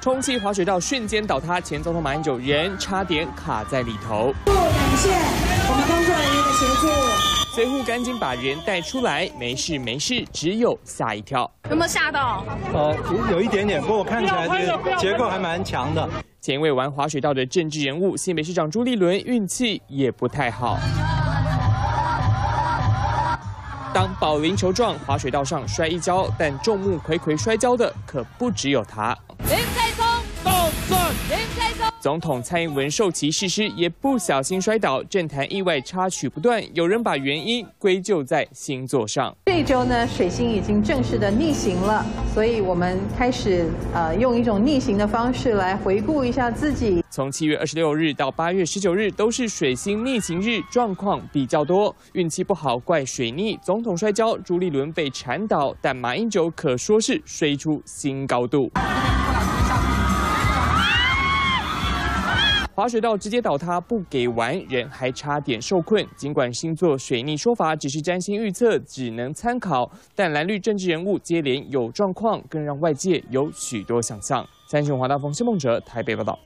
空气滑水道瞬间倒塌，前总统马英九人差点卡在里头。感谢我们工作人员的协助。 随护赶紧把人带出来，没事没事，只有吓一跳。有没有吓到？有一点点，不过我看起来结构还蛮强的。前一位玩滑水道的政治人物，新北市长朱立伦运气也不太好。当保龄球状滑水道上摔一跤，但众目睽睽摔跤的可不只有他。林在松，动转，林在松。 总统蔡英文受旗誓师也不小心摔倒，政坛意外插曲不断，有人把原因归咎在星座上。这一周呢，水星已经正式的逆行了，所以我们开始用一种逆行的方式来回顾一下自己。从7月26日到8月19日都是水星逆行日，状况比较多，运气不好怪水逆，总统摔跤，朱立伦被缠倒，但马英九可说是摔出新高度。 滑水道直接倒塌，不给玩，人还差点受困。尽管星座水逆说法只是占星预测，只能参考，但蓝绿政治人物接连有状况，更让外界有许多想象。三新华大风谢梦哲台北报道。